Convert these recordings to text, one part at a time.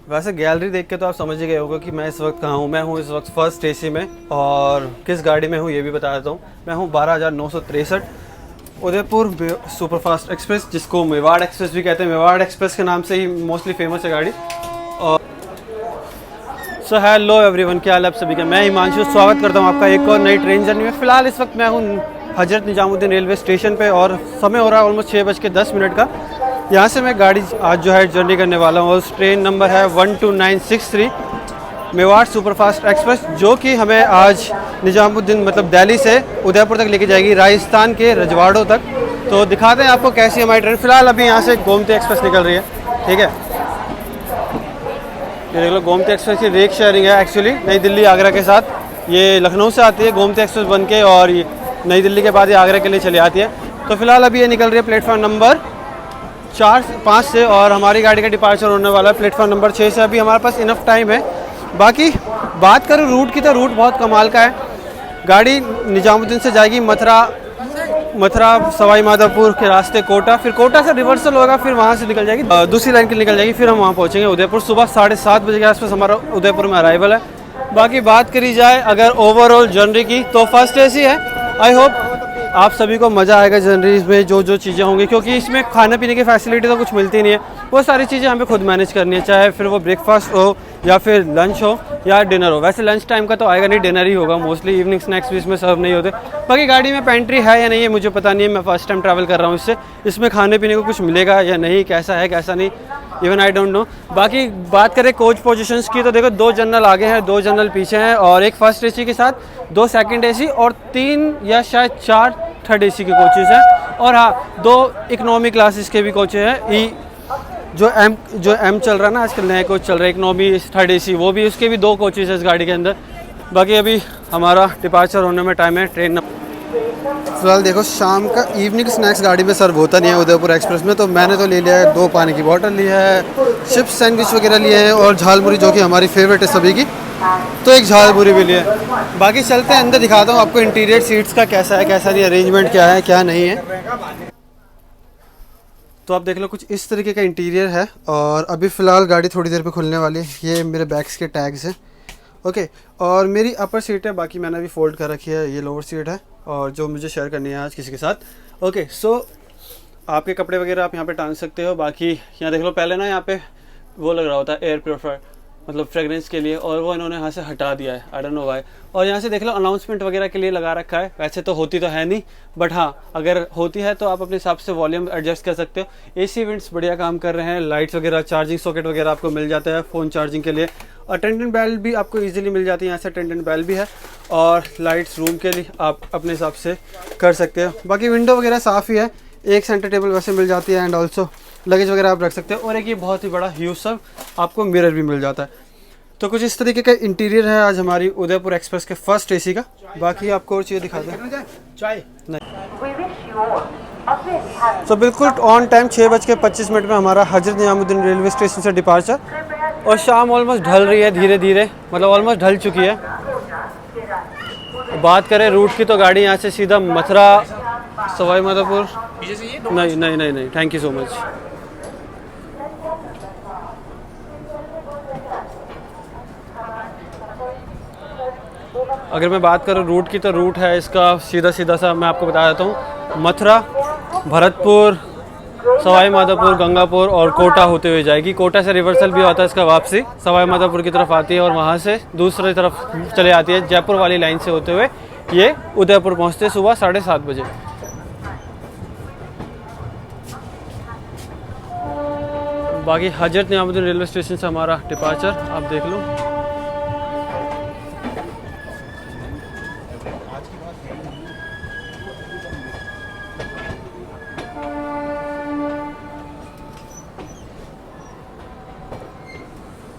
वैसे गैलरी देख के तो आप समझ ही गए होगा कि मैं इस वक्त कहाँ हूँ। मैं हूँ इस वक्त फर्स्ट एसी में, और किस गाड़ी में हूँ ये भी बता देता हूँ। मैं हूँ 12,963 उदयपुर सुपरफास्ट एक्सप्रेस, जिसको मेवाड़ एक्सप्रेस भी कहते हैं। मेवाड़ एक्सप्रेस के नाम से ही मोस्टली फेमस है गाड़ी। और सो हेलो एवरीवन, क्या हाल है आप सभी का। मैं हिमांशु स्वागत करता हूँ आपका एक और नई ट्रेन जर्नी में। फ़िलहाल इस वक्त मैं हूँ हजरत निजामुद्दीन रेलवे स्टेशन पे, और समय हो रहा है ऑलमोस्ट 6:10 का। यहाँ से मैं गाड़ी आज जो है जर्नी करने वाला हूँ। उस ट्रेन नंबर है 12963 मेवाड़ सुपरफास्ट एक्सप्रेस, जो कि हमें आज निजामुद्दीन मतलब दिल्ली से उदयपुर तक लेके जाएगी, राजस्थान के रजवाड़ों तक। तो दिखाते हैं आपको कैसी हमारी ट्रेन। फ़िलहाल अभी यहाँ से गोमती एक्सप्रेस निकल रही है, ठीक है। ये देख लो, गोमती एक्सप्रेस की रेक शेयरिंग है एक्चुअली नई दिल्ली आगरा के साथ। ये लखनऊ से आती है गोमती एक्सप्रेस बन के, और ये नई दिल्ली के बाद ये आगरा के लिए चली आती है। तो फिलहाल अभी ये निकल रही है प्लेटफॉर्म नंबर 4-5 से, और हमारी गाड़ी का डिपार्चर होने वाला है प्लेटफॉर्म नंबर 6 से। अभी हमारे पास इनफ टाइम है। बाकी बात करूँ रूट की, तो रूट बहुत कमाल का है। गाड़ी निजामुद्दीन से जाएगी मथुरा सवाई माधोपुर के रास्ते कोटा, फिर कोटा से रिवर्सल होगा, फिर वहाँ से निकल जाएगी दूसरी लाइन के निकल जाएगी, फिर हम वहाँ पहुँचेंगे उदयपुर। सुबह 7:30 बजे के आसपास हमारा उदयपुर में अराइवल है। बाकी बात करी जाए अगर ओवरऑल जर्नी की, तो फर्स्ट एसी है। आई होप आप सभी को मज़ा आएगा जर्नी में, जो चीज़ें होंगी, क्योंकि इसमें खाने पीने की फैसिलिटी तो कुछ मिलती नहीं है। वो सारी चीज़ें हमें खुद मैनेज करनी है, चाहे फिर वो ब्रेकफास्ट हो या फिर लंच हो या डिनर हो। वैसे लंच टाइम का तो आएगा नहीं, डिनर ही होगा मोस्टली। इवनिंग स्नैक्स भी इसमें सर्व नहीं होते। बाकी गाड़ी में पेंट्री है या नहीं है मुझे पता नहीं है, मैं फर्स्ट टाइम ट्रैवल कर रहा हूँ इसमें खाने पीने को कुछ मिलेगा या नहीं, कैसा है कैसा नहीं, इवन आई डोंट नो। बाकी बात करें कोच पोजीशंस की, तो देखो 2 जनरल आगे हैं, 2 जनरल पीछे हैं, और एक फर्स्ट एसी के साथ 2 सेकंड एसी और 3 या शायद 4 थर्ड एसी के कोचेज़ हैं। और हाँ, 2 इकोनॉमी क्लासेस के भी कोचेज़ हैं। जो एम चल रहा है ना आजकल, नए कोच चल रहे हैं इकोनॉमी थर्ड एसी, वो भी उसके भी 2 कोचेज़ हैं इस गाड़ी के अंदर। बाकी अभी हमारा डिपार्चर होने में टाइम है ट्रेन। फिलहाल देखो, शाम का इवनिंग स्नैक्स गाड़ी में सर्व होता नहीं है उदयपुर एक्सप्रेस में, तो मैंने तो ले लिया है 2 पानी की बोतल ली है, चिप्स सैंडविच वगैरह लिए हैं, और झालमुरी जो कि हमारी फेवरेट है सभी की, तो एक झालमुरी भी लिए। बाकी चलते हैं अंदर, दिखाता हूँ आपको इंटीरियर सीट्स का कैसा है कैसा नहीं, अरेंजमेंट क्या है क्या नहीं है। तो आप देख लो कुछ इस तरीके का इंटीरियर है, और अभी फ़िलहाल गाड़ी थोड़ी देर पे खुलने वाली है। ये मेरे बैग्स के टैग्स हैं, ओके। और मेरी अपर सीट है, बाकी मैंने अभी फोल्ड कर रखी है। ये लोअर सीट है, और जो मुझे शेयर करनी है आज किसी के साथ, ओके। सो आपके कपड़े वगैरह आप यहाँ पे टांग सकते हो। बाकी यहाँ देख लो, पहले ना यहाँ पे वो लग रहा होता है एयर प्योरीफायर, मतलब फ्रेगरेंस के लिए, और वो इन्होंने यहाँ से हटा दिया है, आई डोंट नो व्हाई। और यहाँ से देख लो अनाउंसमेंट वगैरह के लिए लगा रखा है। वैसे तो होती तो है नहीं, बट हाँ अगर होती है तो आप अपने हिसाब से वॉल्यूम एडजस्ट कर सकते हो। एसी वेंट्स बढ़िया काम कर रहे हैं, लाइट्स वगैरह, चार्जिंग सॉकेट वगैरह आपको मिल जाता है फ़ोन चार्जिंग के लिए। अटेंडेंट बेल भी आपको इजीली मिल जाती है, यहाँ से अटेंडेंट बेल भी है, और लाइट्स रूम के लिए आप अपने हिसाब से कर सकते हो। बाकी विंडो वगैरह साफ़ ही है, एक सेंटर टेबल वैसे मिल जाती है, एंड ऑल्सो लगेज वगैरह आप रख सकते हो। और एक ये बहुत ही बड़ा ह्यूज सा आपको मिरर भी मिल जाता है। तो कुछ इस तरीके का इंटीरियर है आज हमारी उदयपुर एक्सप्रेस के फर्स्ट एसी का। बाकी आपको और चीज़ें दिखाते हैं, चाय नहीं। तो बिल्कुल ऑन टाइम 6:25 में हमारा हजरत निजामुद्दीन रेलवे स्टेशन से डिपार्चर, और शाम ऑलमोस्ट ढल रही है धीरे धीरे, मतलब ऑलमोस्ट ढल चुकी है। बात करें रूट की, तो गाड़ी यहाँ से सीधा मथुरा सवाई माधोपुर, नहीं, थैंक यू सो मच। अगर मैं बात करूँ रूट की, तो रूट है इसका सीधा सा मैं आपको बता देता हूँ। मथुरा, भरतपुर, सवाई माधोपुर, गंगापुर और कोटा होते हुए जाएगी। कोटा से रिवर्सल भी होता है इसका, वापसी सवाई माधोपुर की तरफ आती है, और वहाँ से दूसरी तरफ चले आती है जयपुर वाली लाइन से होते हुए ये उदयपुर पहुँचते हैं सुबह 7:30 बजे। बाकी हजरत निजामुद्दीन रेलवे स्टेशन से हमारा डिपार्चर आप देख लो।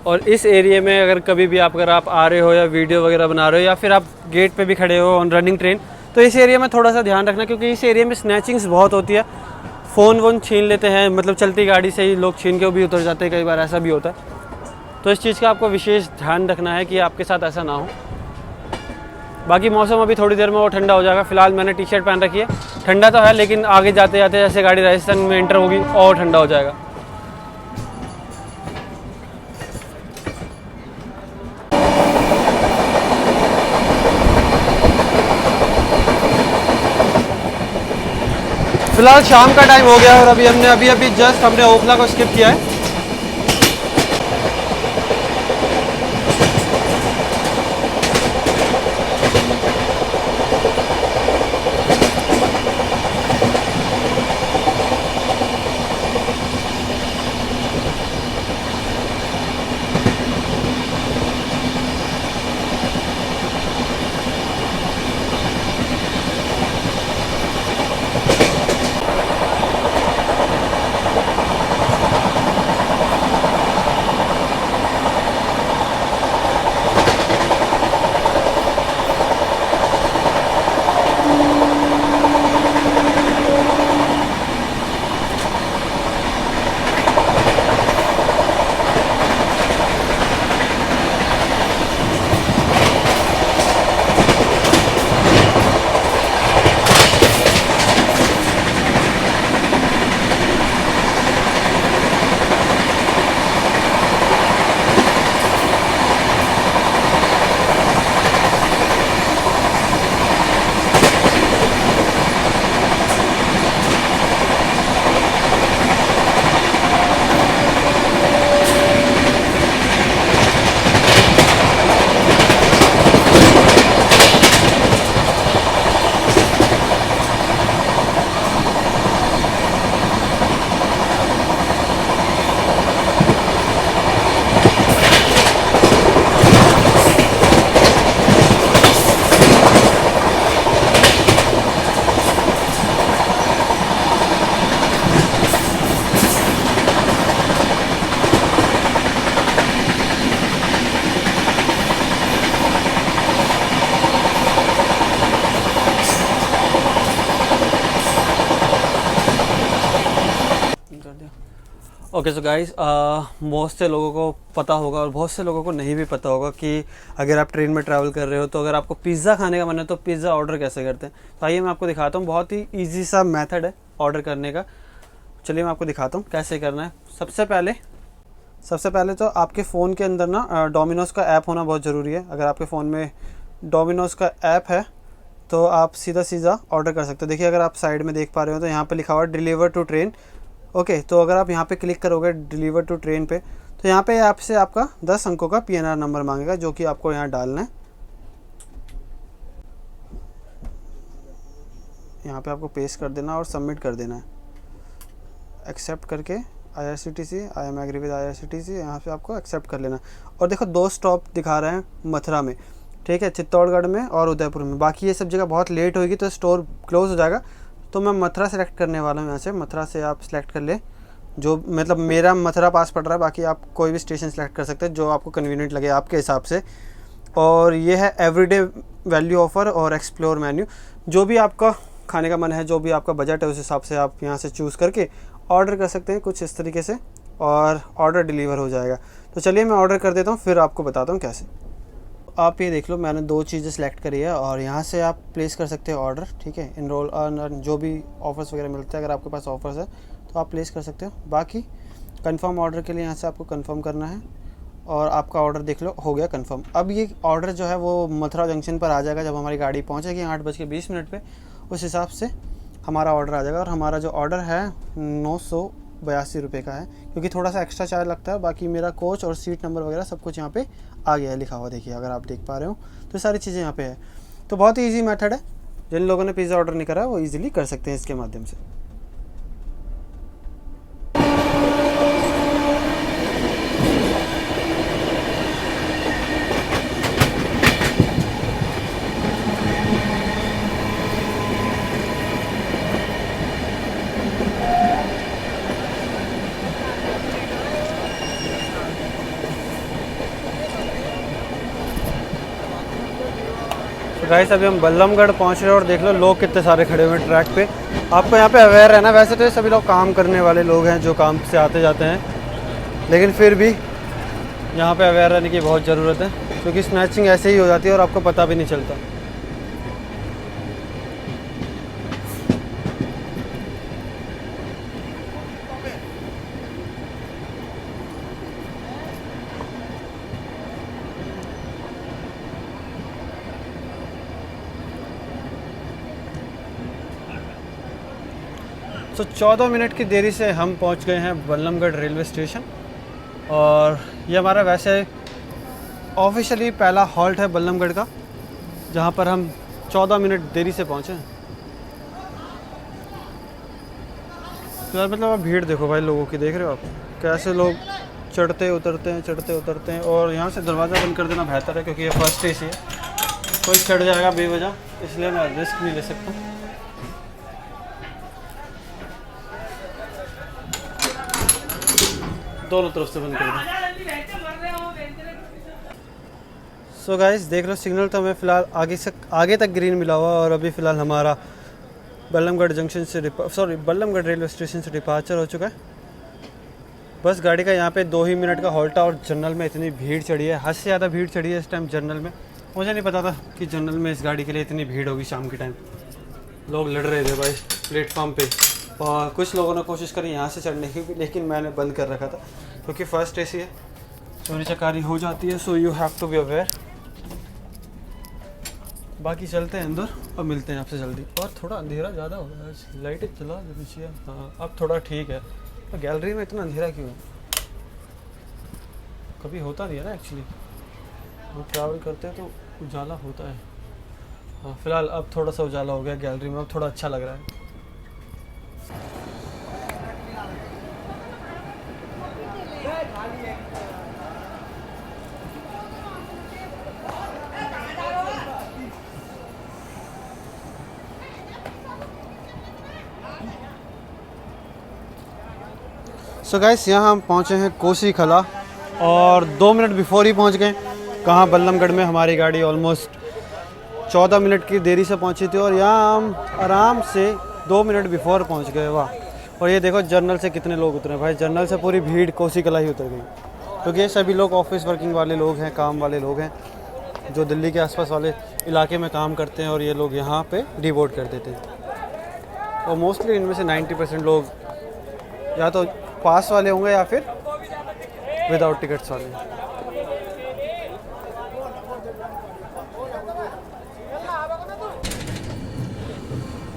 और इस एरिया में अगर कभी भी अगर आप आ रहे हो या वीडियो वगैरह बना रहे हो, या फिर आप गेट पे भी खड़े हो ऑन रनिंग ट्रेन, तो इस एरिया में थोड़ा सा ध्यान रखना, क्योंकि इस एरिया में स्नैचिंग्स बहुत होती है। फ़ोन वोन छीन लेते हैं, मतलब चलती गाड़ी से ही लोग छीन के भी उतर जाते हैं, कई बार ऐसा भी होता है। तो इस चीज़ का आपको विशेष ध्यान रखना है कि आपके साथ ऐसा ना हो। बाकी मौसम अभी थोड़ी देर में वो ठंडा हो जाएगा। फिलहाल मैंने टी शर्ट पहन रखी है, ठंडा तो है, लेकिन आगे जाते जाते जैसे गाड़ी राजस्थान में एंटर होगी और ठंडा हो जाएगा। फिलहाल शाम का टाइम हो गया है और अभी हमने अभी जस्ट हमने ओखला को स्किप किया है। ओके सो गाइस, बहुत से लोगों को पता होगा और बहुत से लोगों को नहीं भी पता होगा कि अगर आप ट्रेन में ट्रैवल कर रहे हो तो अगर आपको पिज़्ज़ा खाने का मन है तो पिज़्ज़ा ऑर्डर कैसे करते हैं। तो आइए मैं आपको दिखाता हूँ, बहुत ही ईजी सा मेथड है ऑर्डर करने का। चलिए मैं आपको दिखाता हूँ कैसे करना है। सबसे पहले तो आपके फ़ोन के अंदर ना डोमिनोज़ का ऐप होना बहुत ज़रूरी है। अगर आपके फ़ोन में डोमिनोज़ का ऐप है तो आप सीधा ऑर्डर कर सकते हो। देखिए अगर आप साइड में देख पा रहे हो तो यहाँ पर लिखा हुआ है डिलीवर टू ट्रेन। ओके, तो अगर आप यहाँ पे क्लिक करोगे डिलीवर टू ट्रेन पे तो यहाँ पे आपसे आपका 10 अंकों का PNR नंबर मांगेगा जो कि आपको यहाँ डालना है। यहाँ पे आपको पेस्ट कर देना और सबमिट कर देना है। एक्सेप्ट करके IRCTC I am agree with IRCTC यहाँ पे आपको एक्सेप्ट कर लेना। और देखो 2 स्टॉप दिखा रहे हैं मथुरा में, ठीक है, चित्तौड़गढ़ में और उदयपुर में। बाकी ये सब जगह बहुत लेट होगी तो स्टोर क्लोज हो जाएगा। तो मैं मथुरा सेलेक्ट करने वाला हूँ। यहाँ से मथुरा से आप सेलेक्ट कर ले, जो मतलब मेरा मथुरा पास पड़ रहा है। बाकी आप कोई भी स्टेशन सेलेक्ट कर सकते हैं जो आपको कन्वीनियंट लगे आपके हिसाब से। और ये है एवरीडे वैल्यू ऑफ़र और एक्सप्लोर मेन्यू। जो भी आपका खाने का मन है, जो भी आपका बजट है, उस हिसाब से आप यहाँ से चूज़ करके ऑर्डर कर सकते हैं कुछ इस तरीके से, और ऑर्डर डिलीवर हो जाएगा। तो चलिए मैं ऑर्डर कर देता हूँ, फिर आपको बताता हूँ कैसे। आप ये देख लो, मैंने 2 चीज़ें सेलेक्ट करी है और यहाँ से आप प्लेस कर सकते हो ऑर्डर, ठीक है। इनरोल अर्न जो भी ऑफ़र्स वगैरह मिलते हैं, अगर आपके पास ऑफ़र्स है तो आप प्लेस कर सकते हो। बाकी कंफर्म ऑर्डर के लिए यहाँ से आपको कंफर्म करना है और आपका ऑर्डर देख लो हो गया कंफर्म। अब ये ऑर्डर जो है वो मथुरा जंक्शन पर आ जाएगा जब हमारी गाड़ी पहुँचेगी 8:20 पे। उस हिसाब से हमारा ऑर्डर आ जाएगा और हमारा जो ऑर्डर है 982 रुपये का है, क्योंकि थोड़ा सा एक्स्ट्रा चार्ज लगता है। बाकी मेरा कोच और सीट नंबर वगैरह सब कुछ यहाँ पे आ गया है लिखा हुआ, देखिए अगर आप देख पा रहे हो तो सारी चीज़ें यहाँ पे है। तो बहुत ही ईजी मेथड है, जिन लोगों ने पिज़्ज़ा ऑर्डर नहीं करा वो ईजिली कर सकते हैं इसके माध्यम से। गाइस अभी हम बल्लमगढ़ पहुंच रहे हैं और देख लो लोग कितने सारे खड़े हुए हैं ट्रैक पे। आपको यहाँ पे अवेयर रहना। वैसे तो ये सभी लोग काम करने वाले लोग हैं जो काम से आते जाते हैं, लेकिन फिर भी यहाँ पे अवेयर रहने की बहुत ज़रूरत है, क्योंकि स्नैचिंग ऐसे ही हो जाती है और आपको पता भी नहीं चलता। तो 14 मिनट की देरी से हम पहुंच गए हैं बल्लमगढ़ रेलवे स्टेशन। और ये हमारा वैसे ऑफिशियली पहला हॉल्ट है बल्लमगढ़ का, जहां पर हम 14 मिनट देरी से पहुंचे हैं। तो यार मतलब आप भीड़ देखो भाई लोगों की, देख रहे हो आप कैसे लोग चढ़ते उतरते हैं। और यहाँ से दरवाज़ा बंद कर देना बेहतर है, क्योंकि ये फर्स्ट एसी है, कोई चढ़ जाएगा बेवजह, इसलिए मैं रिस्क नहीं ले सकता। दोनों तरफ से बंद कर दो। सो गाइस देख लो, सिग्नल तो हमें फ़िलहाल आगे तक ग्रीन मिला हुआ, और अभी फ़िलहाल हमारा बल्लमगढ़ बल्लमगढ़ रेलवे स्टेशन से डिपार्चर हो चुका है। बस गाड़ी का यहाँ पे 2 ही मिनट का हॉल्ट है, और जनरल में इतनी भीड़ चढ़ी है, हद से ज़्यादा भीड़ चढ़ी है इस टाइम जनरल में। मुझे नहीं पता था कि जनरल में इस गाड़ी के लिए इतनी भीड़ होगी शाम के टाइम। लोग लड़ रहे थे भाई प्लेटफॉर्म पे, और कुछ लोगों ने कोशिश करी यहाँ से चढ़ने की भी, लेकिन मैंने बंद कर रखा था, क्योंकि फर्स्ट एसी है, चोरी चकारी हो जाती है, so you have to be aware. बाकी चलते हैं अंदर और मिलते हैं आपसे जल्दी। और थोड़ा अंधेरा ज़्यादा हो गया है, लाइट चला पीछे। हाँ अब थोड़ा ठीक है। तो गैलरी में इतना अंधेरा क्यों है? कभी होता नहीं है ना एक्चुअली, हम ट्रैवल करते हैं तो उजाला होता है। हाँ फिलहाल अब थोड़ा सा उजाला हो गया गैलरी में, अब थोड़ा अच्छा लग रहा है। सो गाइस यहाँ हम पहुँचे हैं कोसी खला, और 2 मिनट बिफोर ही पहुँच गए। कहाँ बल्लमगढ़ में हमारी गाड़ी ऑलमोस्ट 14 मिनट की देरी से पहुँची थी, और यहाँ हम आराम से 2 मिनट बिफोर पहुँच गए। वाह। और ये देखो जनरल से कितने लोग उतरे भाई, जनरल से पूरी भीड़ कोसी कला ही उतर गई, क्योंकि ये सभी लोग ऑफिस वर्किंग वाले लोग हैं, काम वाले लोग हैं, जो दिल्ली के आसपास वाले इलाके में काम करते हैं, और ये लोग यहाँ पे डिवोट कर देते हैं। और मोस्टली इनमें से 90% लोग या तो पास वाले होंगे या फिर विदाउट टिकट्स वाले।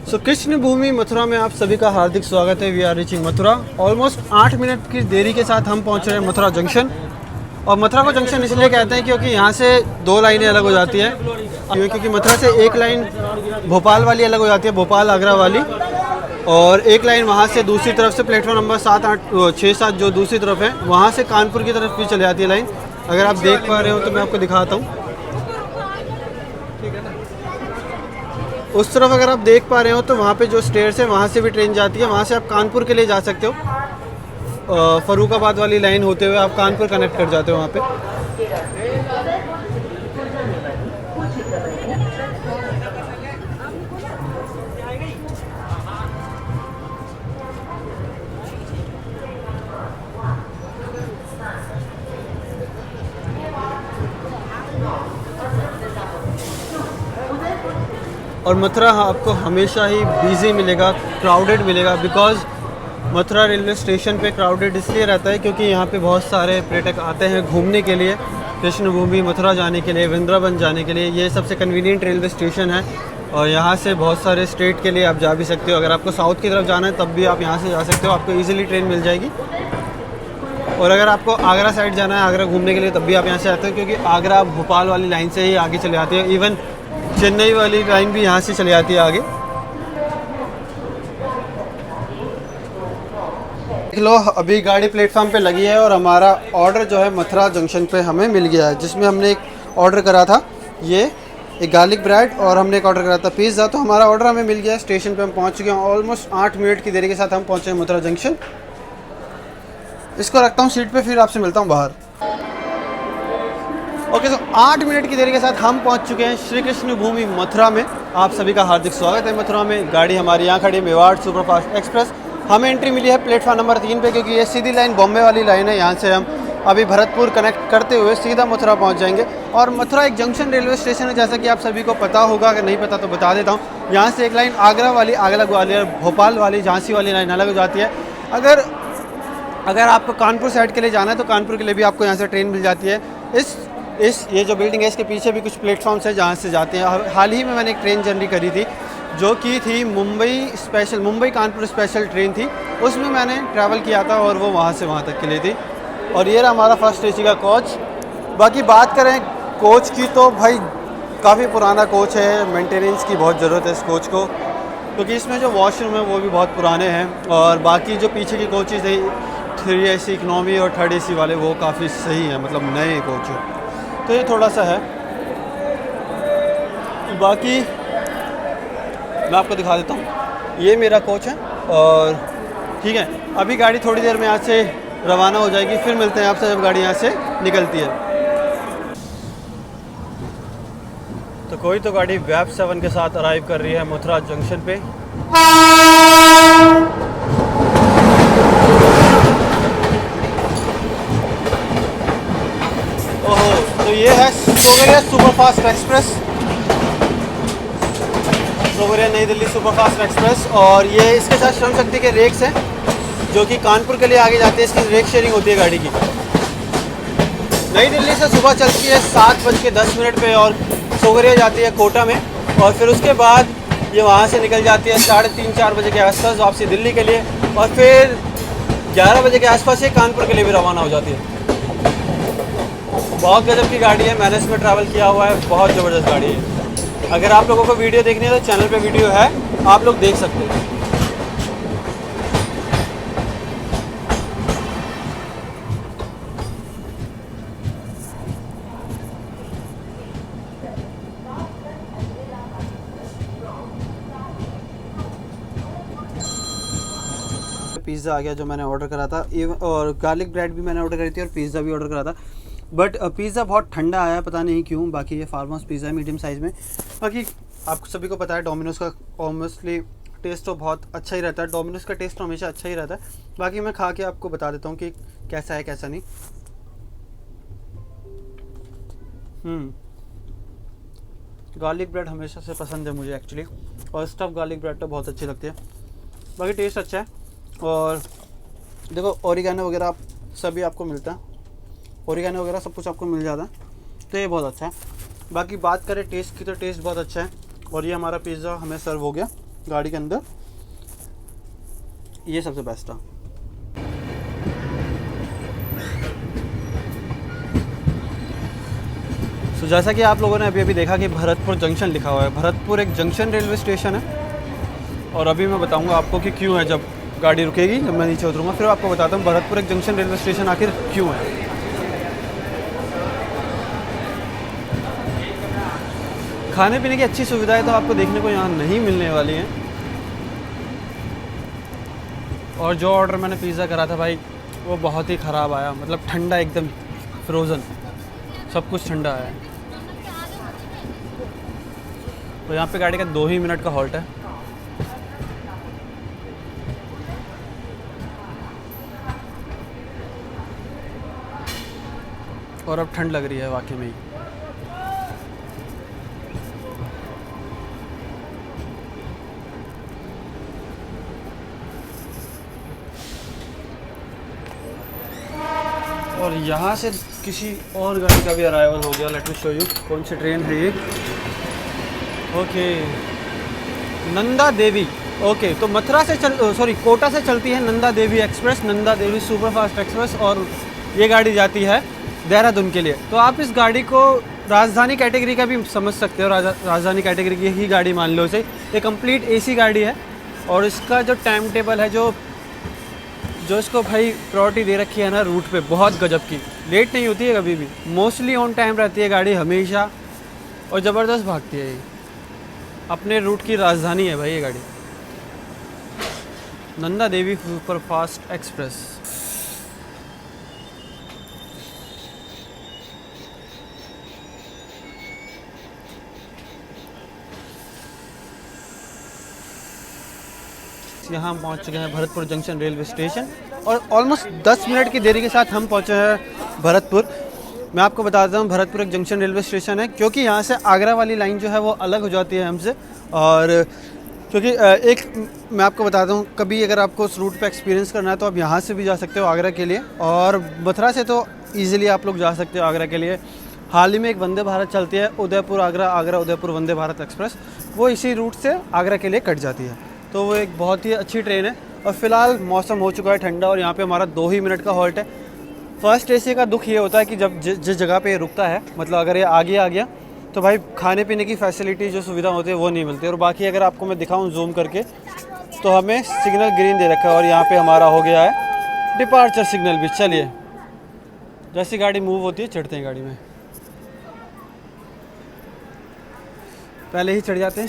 सो कृष्ण भूमि मथुरा में आप सभी का हार्दिक स्वागत है। We are reaching Mathura. Almost 8 minute की देरी के साथ हम पहुंच रहे हैं मथुरा जंक्शन। और मथुरा को जंक्शन इसलिए कहते हैं क्योंकि यहाँ से 2 लाइनें अलग हो जाती है, क्योंकि मथुरा से एक लाइन भोपाल वाली अलग हो जाती है, भोपाल आगरा वाली, और एक लाइन वहाँ से दूसरी तरफ से प्लेटफॉर्म नंबर 7, 8, 6, 7 जो दूसरी तरफ है, वहाँ से कानपुर की तरफ भी चली जाती है लाइन। अगर आप देख पा रहे हो तो मैं आपको दिखाता हूँ, ठीक है ना। उस तरफ अगर आप देख पा रहे हो तो वहाँ पे जो स्टेयर्स है वहाँ से भी ट्रेन जाती है, वहाँ से आप कानपुर के लिए जा सकते हो। फरुखाबाद वाली लाइन होते हुए आप कानपुर कनेक्ट कर जाते हो वहाँ पे। और मथुरा आपको हमेशा ही बिजी मिलेगा, क्राउडेड मिलेगा, बिकॉज़ मथुरा रेलवे स्टेशन पे क्राउडेड इसलिए रहता है क्योंकि यहाँ पे बहुत सारे पर्यटक आते हैं घूमने के लिए, कृष्ण भूमि मथुरा जाने के लिए, वृंदावन जाने के लिए। ये सबसे कन्वीनियंट रेलवे स्टेशन है, और यहाँ से बहुत सारे स्टेट के लिए आप जा भी सकते हो। अगर आपको साउथ की तरफ जाना है तब भी आप यहाँ से जा सकते हो, आपको ईजिली ट्रेन मिल जाएगी। और अगर आपको आगरा साइड जाना है, आगरा घूमने के लिए, तब भी आप यहाँ से आते हो, क्योंकि आगरा भोपाल वाली लाइन से ही आगे चले जाती है। इवन चेन्नई वाली लाइन भी यहाँ से चली जाती है आगे। देख लो अभी गाड़ी प्लेटफॉर्म पे लगी है, और हमारा ऑर्डर जो है मथुरा जंक्शन पे हमें मिल गया है, जिसमें हमने एक ऑर्डर करा था, ये एक गार्लिक ब्रेड, और हमने एक ऑर्डर करा था पिज़्ज़ा। तो हमारा ऑर्डर हमें मिल गया है, स्टेशन पे हम पहुँच चुके हैं। ऑलमोस्ट 8 मिनट की देरी के साथ हम पहुँचे हैं मथुरा जंक्शन। इसको रखता हूँ सीट पे, फिर आपसे मिलता हूँ बाहर। ओके, तो 8 मिनट की देरी के साथ हम पहुंच चुके हैं श्री कृष्ण भूमि मथुरा में। आप सभी का हार्दिक स्वागत है मथुरा में। गाड़ी हमारी यहाँ खड़ी है, मेवाड़ सुपरफास्ट एक्सप्रेस। हमें एंट्री मिली है प्लेटफॉर्म नंबर 3 पे, क्योंकि ये सीधी लाइन बॉम्बे वाली लाइन है। यहाँ से हम अभी भरतपुर कनेक्ट करते हुए सीधा मथुरा पहुँच जाएंगे। और मथुरा एक जंक्शन रेलवे स्टेशन है, जैसा कि आप सभी को पता होगा, अगर नहीं पता तो बता देता हूँ। यहाँ से एक लाइन आगरा वाली, आगरा ग्वालियर, भोपाल वाली, झांसी वाली लाइन अलग हो जाती है। अगर आपको कानपुर साइड के लिए जाना है तो कानपुर के लिए भी आपको यहाँ से ट्रेन मिल जाती है। ये जो बिल्डिंग है इसके पीछे भी कुछ प्लेटफॉर्म्स है जहाँ से जाते हैं। हाल ही में मैंने एक ट्रेन जर्नी करी थी, जो कि थी मुंबई कानपुर स्पेशल ट्रेन थी, उसमें मैंने ट्रैवल किया था और वो वहाँ से वहाँ तक के लिए थी। और ये रहा हमारा फर्स्ट एसी का कोच। बाकी बात करें कोच की तो भाई काफ़ी पुराना कोच है, मेंटेनेंस की बहुत ज़रूरत है इस कोच को, क्योंकि इसमें जो वॉशरूम है वो भी बहुत पुराने हैं। और बाकी जो पीछे की कोचेज़ है 3 एसी इकनॉमी और 3rd एसी वाले, वो काफ़ी सही है, मतलब नए कोच है, तो ये थोड़ा सा है। बाकी मैं आपको दिखा देता हूँ, ये मेरा कोच है। और ठीक है, अभी गाड़ी थोड़ी देर में यहाँ से रवाना हो जाएगी, फिर मिलते हैं आपसे जब गाड़ी यहाँ से निकलती है। तो कोई तो गाड़ी वैप 7 के साथ अराइव कर रही है मथुरा जंक्शन पे। ओहो, तो ये है सोवेरिया सुपरफास्ट एक्सप्रेस, सोवेरिया नई दिल्ली सुपरफास्ट एक्सप्रेस। और ये इसके साथ श्रम शक्ति के रेक्स हैं, जो कि कानपुर के लिए आगे जाते हैं। इसकी रेक शेयरिंग होती है गाड़ी की। नई दिल्ली से सुबह चलती है 7:10 पे और सोवेरिया जाती है कोटा में, और फिर उसके बाद ये वहाँ से निकल जाती है 3:30-4 बजे के आसपास वापसी दिल्ली के लिए, और फिर 11 बजे के आसपास ये कानपुर के लिए भी रवाना हो जाती है। बहुत गजब की गाड़ी है, मैंने इसमें ट्रैवल किया हुआ है, बहुत ज़बरदस्त गाड़ी है। अगर आप लोगों को वीडियो देखनी है तो चैनल पे वीडियो है, आप लोग देख सकते हैं। पिज़्ज़ा आ गया जो मैंने ऑर्डर करा था, और गार्लिक ब्रेड भी मैंने ऑर्डर करी थी, और पिज़्ज़ा भी ऑर्डर करा था। बट पिज़्ज़ा बहुत ठंडा आया, पता नहीं क्यों। बाकी ये फार्म हाउस पिज़्ज़ा है मीडियम साइज़ में। बाकी आपको सभी को पता है डोमिनोज़ का ऑब्वियसली टेस्ट तो बहुत अच्छा ही रहता है, डोमिनोज़ का टेस्ट तो हमेशा अच्छा ही रहता है। बाकी मैं खा के आपको बता देता हूँ कि कैसा है कैसा नहीं। गार्लिक ब्रेड हमेशा से पसंद है मुझे एक्चुअली, और स्टफ़ गार्लिक ब्रेड तो बहुत अच्छी लगती है। बाकी टेस्ट अच्छा है। और देखो ओरिगेनो वगैरह आप सभी आपको मिलता है, ओरिगेनो वगैरह सब कुछ आपको मिल जाता है, तो ये बहुत अच्छा है। बाकी बात करें टेस्ट की तो टेस्ट बहुत अच्छा है। और ये हमारा पिज़्ज़ा हमें सर्व हो गया गाड़ी के अंदर, ये सबसे बेस्ट है। तो जैसा कि आप लोगों ने अभी देखा कि भरतपुर जंक्शन लिखा हुआ है। भरतपुर एक जंक्शन रेलवे स्टेशन है, और अभी मैं बताऊंगा आपको कि क्यों है। जब गाड़ी रुकेगी, जब मैं नीचे उतरूंगा, फिर आपको बताता हूँ भरतपुर एक जंक्शन रेलवे स्टेशन आखिर क्यों है। खाने पीने की अच्छी सुविधाएं तो आपको देखने को यहाँ नहीं मिलने वाली हैं। और जो ऑर्डर मैंने पिज़्ज़ा करा था भाई, वो बहुत ही ख़राब आया, मतलब ठंडा, एकदम फ्रोज़न, सब कुछ ठंडा है। तो यहाँ पे गाड़ी का 2 ही मिनट का हॉल्ट है। और अब ठंड लग रही है वाकई में ही। और यहाँ से किसी और गाड़ी का भी अराइवल हो गया। लेट मी शो यू कौन सी ट्रेन है ये। ओके, नंदा देवी। ओके, तो मथुरा से कोटा से चलती है Nanda Devi express, Nanda Devi superfast express, और ये गाड़ी जाती है देहरादून के लिए। तो आप इस गाड़ी को राजधानी कैटेगरी का भी समझ सकते हो, राजधानी कैटेगरी की ही गाड़ी मान लो इसे। ये कंप्लीट एसी गाड़ी है, और इसका जो टाइम टेबल है, जो इसको भाई प्रायोरिटी दे रखी है ना रूट पे, बहुत गजब की। लेट नहीं होती है कभी भी, मोस्टली ऑन टाइम रहती है गाड़ी हमेशा, और ज़बरदस्त भागती है। ये अपने रूट की राजधानी है भाई ये गाड़ी, नंदा देवी सुपरफास्ट एक्सप्रेस। यहाँ हम पहुँच चुके हैं भरतपुर जंक्शन रेलवे स्टेशन, और ऑलमोस्ट 10 मिनट की देरी के साथ हम पहुँचे हैं भरतपुर। मैं आपको बता देता हूँ भरतपुर एक जंक्शन रेलवे स्टेशन है, क्योंकि यहाँ से आगरा वाली लाइन जो है वो अलग हो जाती है हमसे। और क्योंकि एक मैं आपको बताता हूँ, कभी अगर आपको उस रूट पे एक्सपीरियंस करना है तो आप यहाँ से भी जा सकते हो आगरा के लिए, और मथुरा से तो ईज़िली आप लोग जा सकते हो आगरा के लिए। हाल ही में एक वंदे भारत चलती है, उदयपुर आगरा, आगरा उदयपुर वंदे भारत एक्सप्रेस, वो इसी रूट से आगरा के लिए कट जाती है। तो वो एक बहुत ही अच्छी ट्रेन है। और फ़िलहाल मौसम हो चुका है ठंडा और यहाँ पे हमारा 2 ही मिनट का हॉल्ट है। फर्स्ट एसी का दुख ये होता है कि जब जिस जगह पे ये रुकता है, मतलब अगर ये आगे आ गया तो भाई खाने पीने की फैसिलिटी जो सुविधा होती है वो नहीं मिलती। और बाकी अगर आपको मैं दिखाऊं जूम करके तो हमें सिग्नल ग्रीन दे रखा है और यहाँ पे हमारा हो गया है डिपार्चर सिग्नल भी। चलिए जैसी गाड़ी मूव होती है चढ़ते हैं गाड़ी में, पहले ही चढ़ जाते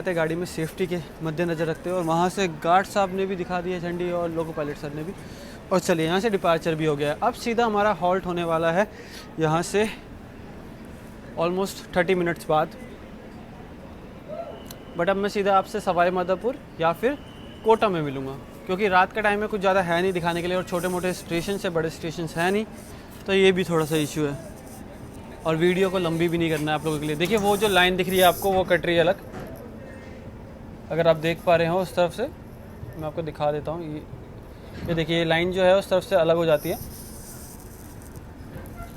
हैं गाड़ी में सेफ्टी के मद्देनज़र रखते हैं। और वहाँ से गार्ड साहब ने भी दिखा दिया झंडी और लोको पायलट सर ने भी। और चलिए यहाँ से डिपार्चर भी हो गया है। अब सीधा हमारा हॉल्ट होने वाला है यहाँ से ऑलमोस्ट 30 मिनट्स बाद। बट अब मैं सीधा आपसे सवाई माधोपुर या फिर कोटा में मिलूँगा, क्योंकि रात का टाइम में कुछ ज़्यादा है नहीं दिखाने के लिए और छोटे मोटे स्टेशन से बड़े स्टेशन है नहीं, तो ये भी थोड़ा सा इशू है। और वीडियो को लंबी भी नहीं करना है आप लोगों के लिए। देखिए वो जो लाइन दिख रही है आपको वो कट रही है अलग, अगर आप देख पा रहे हो उस तरफ से, मैं आपको दिखा देता हूँ। ये देखिए ये लाइन जो है उस तरफ से अलग हो जाती है,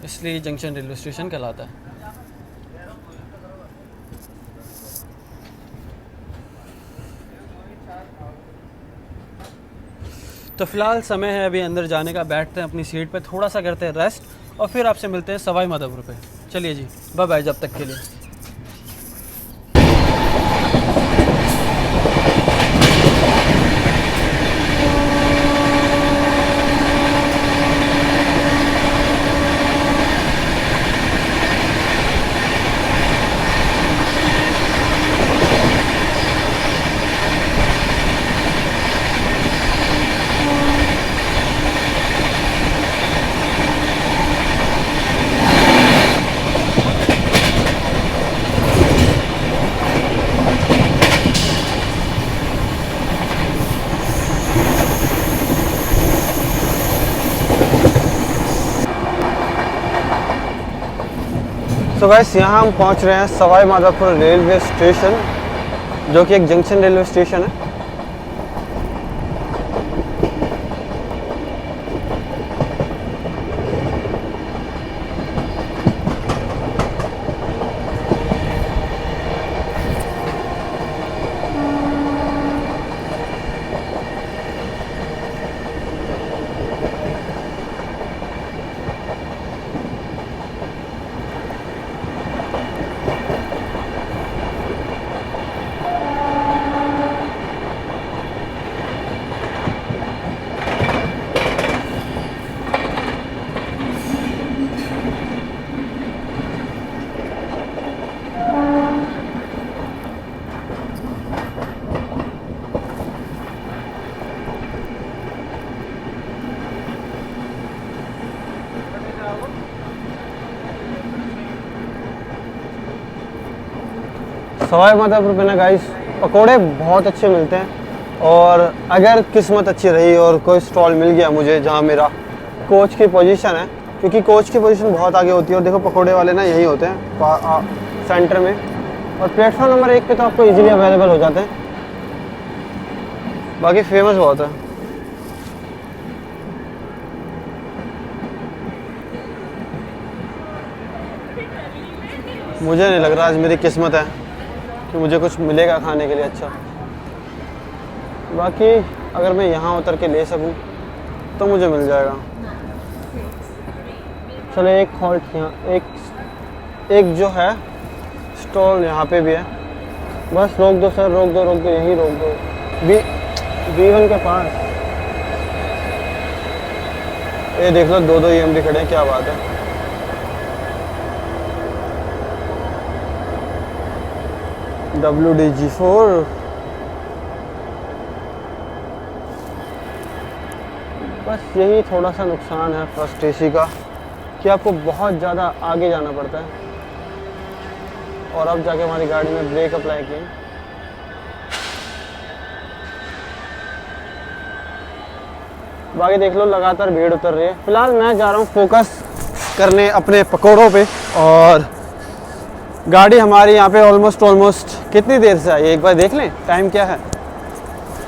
इसलिए जंक्शन रेलवे स्टेशन कहलाता है। तो फिलहाल समय है अभी अंदर जाने का, बैठते हैं अपनी सीट पे, थोड़ा सा करते हैं रेस्ट और फिर आपसे मिलते हैं सवाई माधोपुर पे। चलिए जी, बाय बाय जब तक के लिए। तो गाइस यहाँ हम पहुँच रहे हैं सवाई माधोपुर रेलवे स्टेशन, जो कि एक जंक्शन रेलवे स्टेशन है। सवाई माधोपुर पे ना गाइस पकोड़े बहुत अच्छे मिलते हैं। और अगर किस्मत अच्छी रही और कोई स्टॉल मिल गया मुझे जहाँ मेरा कोच की पोजीशन है, क्योंकि कोच की पोजीशन बहुत आगे होती है। और देखो पकोड़े वाले ना यही होते हैं सेंटर में, और प्लेटफॉर्म नंबर 1 पे तो आपको इजीली अवेलेबल हो जाते हैं। बाकी फेमस बहुत है। मुझे नहीं लग रहा आज मेरी किस्मत है कि मुझे कुछ मिलेगा खाने के लिए अच्छा। बाकी अगर मैं यहाँ उतर के ले सकूँ तो मुझे मिल जाएगा। चलो एक हॉल्ट यहाँ, एक जो है स्टॉल यहाँ पे भी है। बस रोक दो सर, रोक दो यहीं रोक दो, B1 के पास। ये देख लो 2 EMD खड़े हैं, क्या बात है। WDG4 बस यही थोड़ा सा नुकसान है फर्स्ट एसी का कि आपको बहुत ज़्यादा आगे जाना पड़ता है। और अब जाके हमारी गाड़ी में ब्रेक अप्लाई किए। बाकी देख लो लगातार भीड़ उतर रही है। फिलहाल मैं जा रहा हूँ फोकस करने अपने पकौड़ों पे। और गाड़ी हमारी यहाँ पे ऑलमोस्ट कितनी देर से आई है एक बार देख लें, टाइम क्या है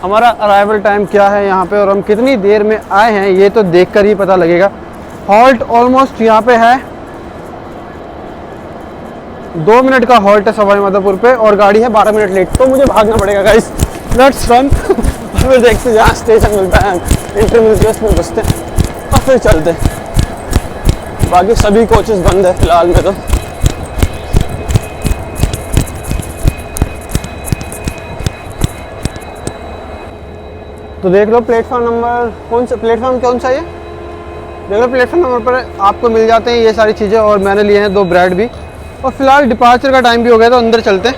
हमारा, अराइवल टाइम क्या है यहाँ पे और हम कितनी देर में आए हैं ये तो देखकर ही पता लगेगा। हॉल्ट ऑलमोस्ट यहाँ पे है 2 मिनट का हॉल्ट है सवाई माधोपुर पे और गाड़ी है 12 मिनट लेट, तो मुझे भागना पड़ेगा गाइस। Let's run. फिर देखते जहाँ स्टेशन मिलता है, एंट्री मिलती है, उसमें बसते हैं और फिर चलते हैं। बाकी सभी कोचेस बंद है फिलहाल में तो देख लो प्लेटफॉर्म नंबर कौन सा, प्लेटफॉर्म कौन सा है, देख लो प्लेटफॉर्म नंबर पर आपको मिल जाते हैं ये सारी चीज़ें। और मैंने लिए हैं 2 ब्रेड भी। और फिलहाल डिपार्चर का टाइम भी हो गया, तो अंदर चलते हैं।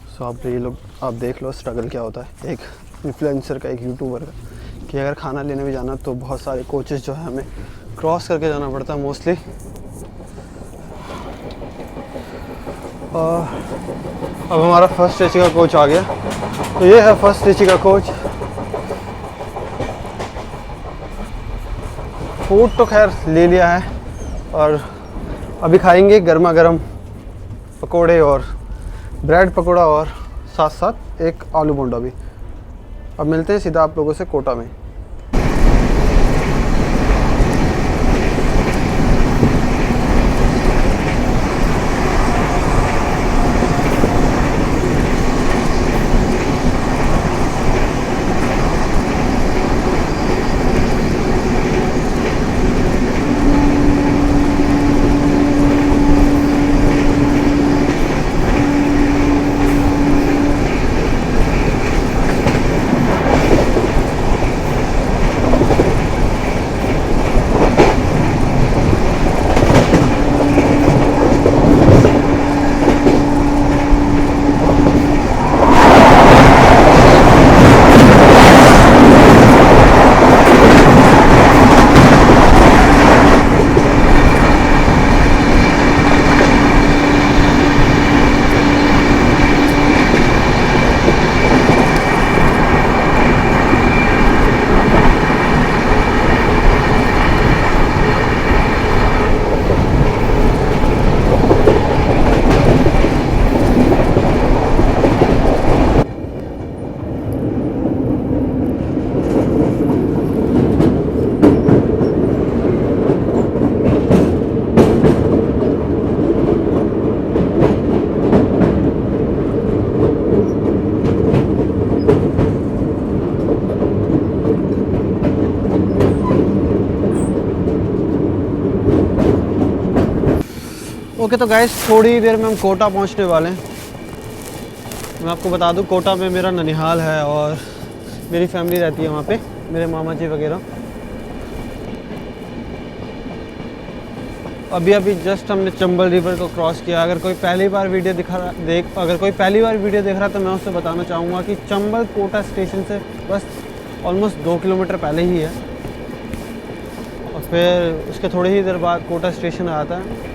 सो आप ये लोग आप देख लो स्ट्रगल क्या होता है एक इन्फ्लुएंसर का, एक यूट्यूबर का, कि अगर खाना लेने भी जाना तो बहुत सारे कोचेस जो है हमें क्रॉस करके जाना पड़ता है मोस्टली। अब हमारा फर्स्ट एसी का कोच आ गया, तो ये है फर्स्ट एसी का कोच। फूड तो खैर ले लिया है और अभी खाएंगे गर्मा गर्म पकोड़े और ब्रेड पकोड़ा और साथ साथ एक आलू बोंडा भी। अब मिलते हैं सीधा आप लोगों से कोटा में। ओके तो गाइस थोड़ी देर में हम कोटा पहुंचने वाले हैं। मैं आपको बता दूं कोटा में मेरा ननिहाल है और मेरी फैमिली रहती है वहाँ पे, मेरे मामा जी वगैरह। अभी जस्ट हमने चंबल रिवर को क्रॉस किया। अगर कोई पहली बार वीडियो देख रहा तो मैं उससे बताना चाहूँगा कि चंबल कोटा स्टेशन से बस ऑलमोस्ट 2 किलोमीटर पहले ही है और फिर उसके थोड़ी ही देर बाद कोटा स्टेशन आता है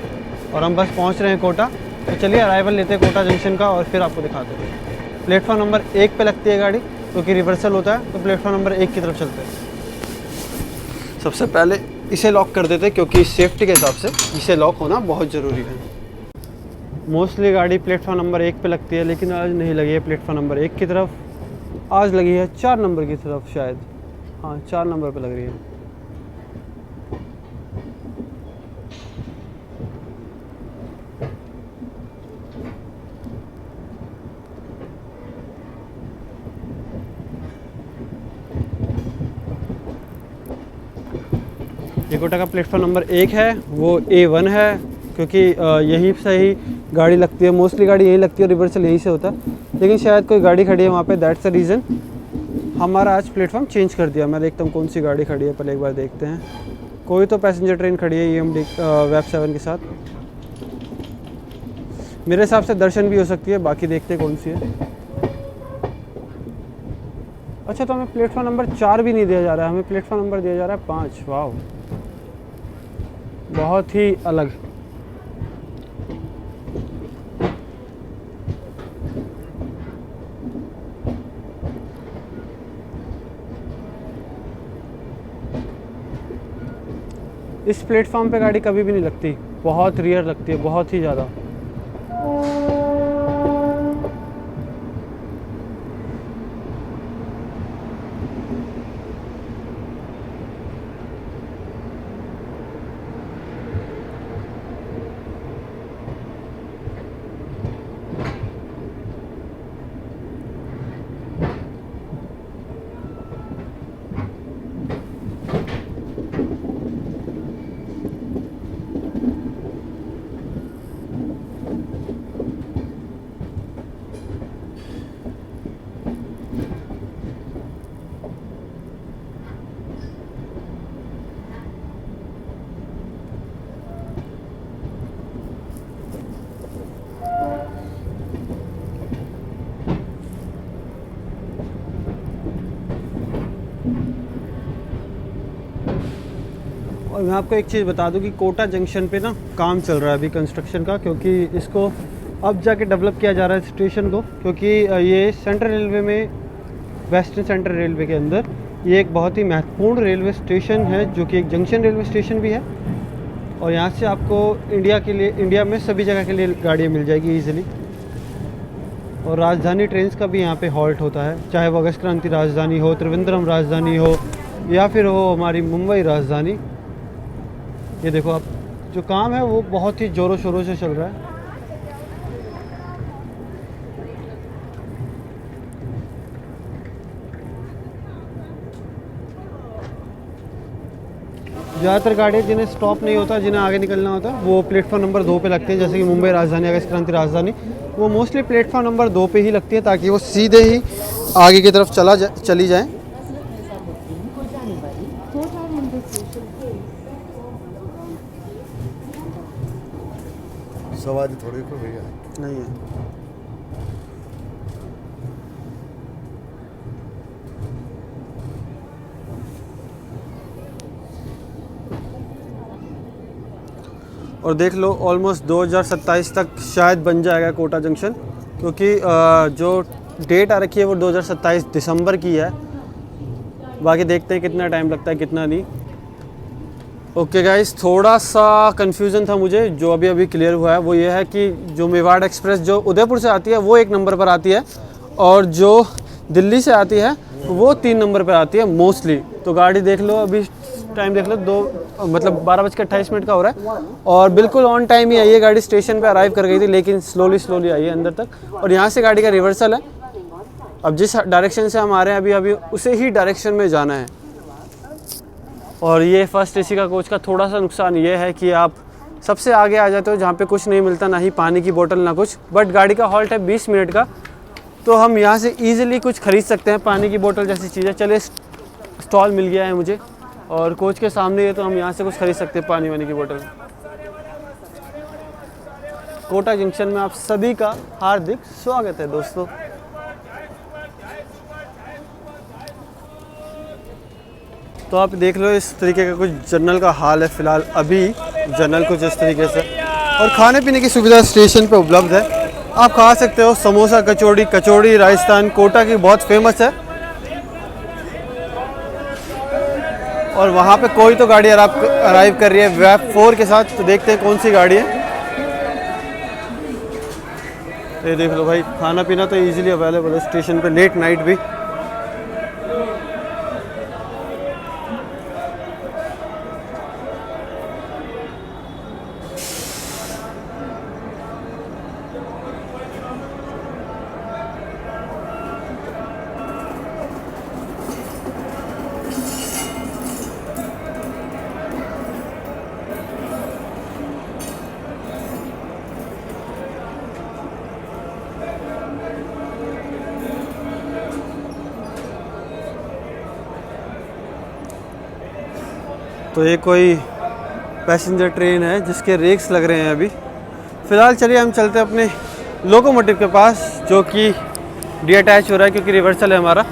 और हम बस पहुंच रहे हैं कोटा। तो चलिए अराइवल लेते हैं कोटा जंक्शन का और फिर आपको दिखाते हैं। प्लेटफॉर्म नंबर 1 पे लगती है गाड़ी क्योंकि रिवर्सल होता है, तो प्लेटफॉर्म नंबर 1 की तरफ चलते हैं। सबसे पहले इसे लॉक कर देते हैं क्योंकि सेफ्टी के हिसाब से इसे लॉक होना बहुत ज़रूरी है। मोस्टली गाड़ी प्लेटफॉर्म नंबर 1 पे लगती है, लेकिन आज नहीं लगी है प्लेटफॉर्म नंबर 1 की तरफ, आज लगी है 4 नंबर की तरफ शायद। हाँ 4 नंबर पे लग रही है। ये कोटा का प्लेटफॉर्म नंबर 1 है, वो A1 है क्योंकि यहीं से ही गाड़ी लगती है। मोस्टली गाड़ी यहीं लगती है, रिवर्सल यहीं से होता है, लेकिन शायद कोई गाड़ी खड़ी है वहाँ पे, दैट्स द रीज़न हमारा आज प्लेटफॉर्म चेंज कर दिया। मैं देखता हूँ कौन सी गाड़ी खड़ी है, पहले एक बार देखते हैं। कोई तो पैसेंजर ट्रेन खड़ी है EMD वेब 7 के साथ, मेरे हिसाब से दर्शन भी हो सकती है, बाकी देखते हैं कौन सी है। अच्छा तो हमें प्लेटफॉर्म नंबर 4 भी नहीं दिया जा रहा है, हमें प्लेटफॉर्म नंबर दिया जा रहा है 5। वाह बहुत ही अलग। इस प्लेटफॉर्म पे गाड़ी कभी भी नहीं लगती, बहुत रेयर लगती है, बहुत ही ज़्यादा। और मैं आपको एक चीज़ बता दूं कि कोटा जंक्शन पे ना काम चल रहा है अभी कंस्ट्रक्शन का, क्योंकि इसको अब जाके डेवलप किया जा रहा है स्टेशन को, क्योंकि ये सेंट्रल रेलवे में, वेस्टर्न सेंट्रल रेलवे के अंदर ये एक बहुत ही महत्वपूर्ण रेलवे स्टेशन है, जो कि एक जंक्शन रेलवे स्टेशन भी है। और यहाँ से आपको इंडिया में सभी जगह के लिए गाड़ियाँ मिल जाएगी ईजिली। और राजधानी ट्रेन्स का भी यहाँ पे हॉल्ट होता है, चाहे वो अगस्त क्रांति राजधानी हो, त्रिवेंद्रम राजधानी हो, या फिर हो हमारी मुंबई राजधानी। ये देखो आप, जो काम है वो बहुत ही ज़ोरों शोरों से चल रहा है। ज़्यादातर गाड़ियाँ जिन्हें स्टॉप नहीं होता, जिन्हें आगे निकलना होता, वो प्लेटफॉर्म नंबर 2 पे लगते हैं। जैसे कि मुंबई राजधानी, अगस्त क्रांति राजधानी, वो मोस्टली प्लेटफॉर्म नंबर 2 पे ही लगती है, ताकि वो सीधे ही आगे की तरफ चली जाए। सवारी थोड़ी को भैया नहीं है। और देख लो ऑलमोस्ट 2027 तक शायद बन जाएगा कोटा जंक्शन, क्योंकि जो डेट आ रखी है वो 2027 दिसंबर की है। बाकी देखते हैं कितना टाइम लगता है कितना नहीं। ओके गाइस, थोड़ा सा कन्फ्यूज़न था मुझे, जो अभी अभी क्लियर हुआ है वो ये है कि जो मेवाड़ एक्सप्रेस जो उदयपुर से आती है वो 1 नंबर पर आती है, और जो दिल्ली से आती है वो 3 नंबर पर आती है मोस्टली। तो गाड़ी देख लो, अभी टाइम देख लो, 12:28 का हो रहा है, और बिल्कुल ऑन टाइम ही आई है गाड़ी। स्टेशन पे अराइव कर गई थी, लेकिन स्लोली आई है अंदर तक। और यहाँ से गाड़ी का रिवर्सल है, अब जिस डायरेक्शन से हम आ रहे हैं अभी उसे ही डायरेक्शन में जाना है। और ये फर्स्ट एसी का कोच का थोड़ा सा नुकसान ये है कि आप सबसे आगे आ जाते हो, जहाँ पे कुछ नहीं मिलता, ना ही पानी की बोतल ना कुछ। बट गाड़ी का हॉल्ट है 20 मिनट का, तो हम यहाँ से ईजिली कुछ खरीद सकते हैं, पानी की बोतल जैसी चीज़ें। चलिए, स्टॉल मिल गया है मुझे और कोच के सामने है, तो हम यहाँ से कुछ खरीद सकते हैं पानी वानी की बोतल। कोटा जंक्शन में आप सभी का हार्दिक स्वागत है दोस्तों। तो आप देख लो, इस तरीके का कुछ जर्नल का हाल है फ़िलहाल अभी। जर्नल कुछ इस तरीके से, और खाने पीने की सुविधा स्टेशन पे उपलब्ध है। आप खा सकते हो समोसा, कचौड़ी राजस्थान कोटा की बहुत फेमस है। और वहाँ पे कोई तो गाड़ी अराइव कर रही है वैप 4 के साथ, तो देखते हैं कौन सी गाड़ी है। ये देख लो भाई, खाना पीना तो इजीली अवेलेबल है स्टेशन पे, लेट नाइट भी। तो ये कोई पैसेंजर ट्रेन है जिसके रेक्स लग रहे हैं अभी। फ़िलहाल चलिए हम चलते हैं अपने लोकोमोटिव के पास, जो कि डीअटैच हो रहा है क्योंकि रिवर्सल है हमारा।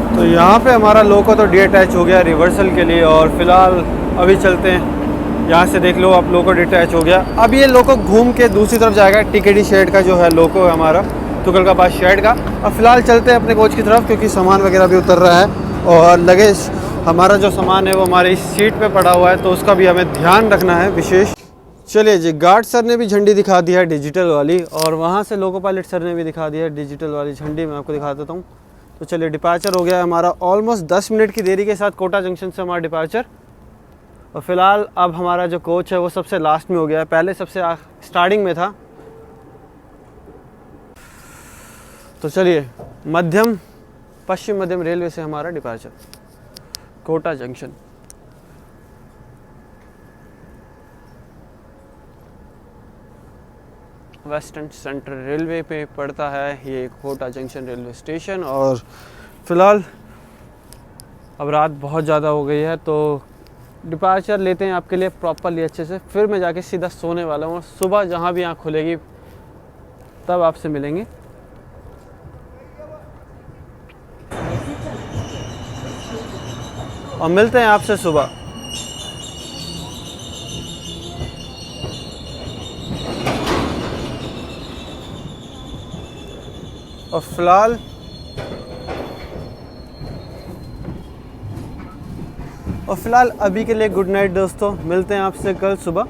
तो यहाँ पे हमारा लोको तो डीअटैच हो गया रिवर्सल के लिए, और फिलहाल अभी चलते हैं। यहाँ से देख लो आप, लोको डीअटैच हो गया। अब ये लोको घूम के दूसरी तरफ जाएगा, टीकेडी शेड का जो है लोको है हमारा, तुगलकाबाद शेड का। अब फिलहाल चलते हैं अपने कोच की तरफ, क्योंकि सामान वगैरह भी उतर रहा है, और लगेज हमारा जो सामान है वो हमारी सीट पे पड़ा हुआ है, तो उसका भी हमें ध्यान रखना है विशेष। चलिए जी, गार्ड सर ने भी झंडी दिखा दी है डिजिटल वाली, और वहाँ से लोको पायलट सर ने भी दिखा दी है डिजिटल वाली झंडी। मैं आपको दिखा देता हूँ। तो चलिए, डिपार्चर हो गया है हमारा ऑलमोस्ट 10 मिनट की देरी के साथ कोटा जंक्शन से हमारा डिपार्चर। और फिलहाल अब हमारा जो कोच है वो सबसे लास्ट में हो गया है, पहले सबसे स्टार्टिंग में था। तो चलिए, पश्चिम मध्यम रेलवे से हमारा departure Kota junction. Western central railway पे पड़ता है ये कोटा जंक्शन रेलवे स्टेशन। और फिलहाल अब रात बहुत ज़्यादा हो गई है, तो डिपार्चर लेते हैं आपके लिए प्रॉपरली अच्छे से, फिर मैं जाके सीधा सोने वाला हूँ और सुबह जहाँ भी आँख खुलेगी तब आपसे मिलेंगे। और मिलते हैं आपसे सुबह। और फिलहाल अभी के लिए गुड नाइट दोस्तों, मिलते हैं आपसे कल सुबह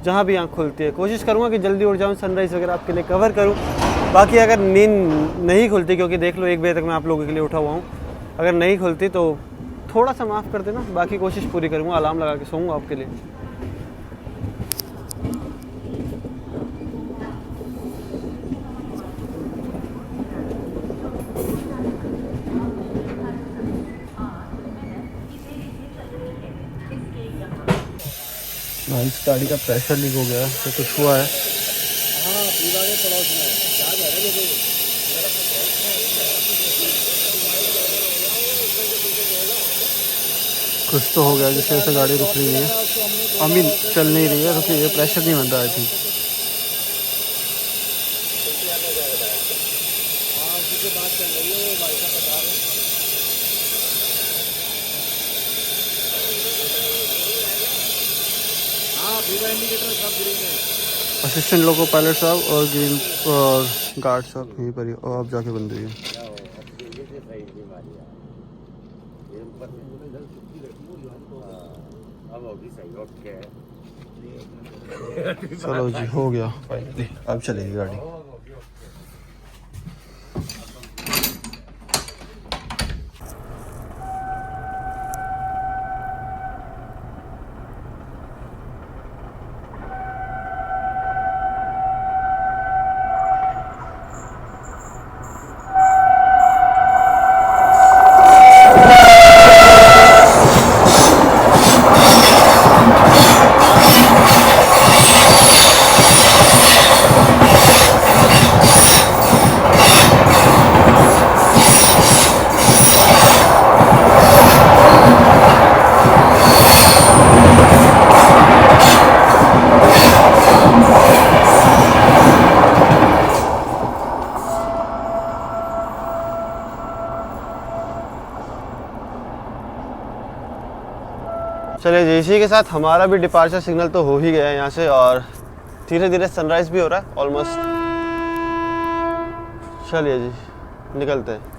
जहाँ भी आँख खुलती है। कोशिश करूँगा कि जल्दी उठ जाऊँ, सनराइज़ वगैरह आपके लिए कवर करूँ। बाकी अगर नींद नहीं खुलती, क्योंकि देख लो 1 बजे तक मैं आप लोगों के लिए उठा हुआ हूँ, अगर नहीं खुलती तो थोड़ा सा माफ़ कर देना, बाकी कोशिश पूरी करूँगा। अलार्म लगा के सोऊंगा आपके लिए। भाई इस गाड़ी का प्रेशर लीक हो गया है, तो कुछ हुआ है। कुछ तो हो गया जिसकी वजह से गाड़ी रुक रही है, आई मीन चल नहीं रही है, रुक रही है, प्रेशर नहीं बन रहा I think. Assistant loco pilot साहब और ग्रीन और गार्ड साहब यहीं पर ही, और अब जाके बन रही है। चलो जी, हो गया फाइनली, अब चलेगी गाड़ी। चलिए जी, इसी के साथ हमारा भी डिपार्चर सिग्नल तो हो ही गया है यहाँ से, और धीरे धीरे सनराइज़ भी हो रहा है ऑलमोस्ट। चलिए जी, निकलते हैं।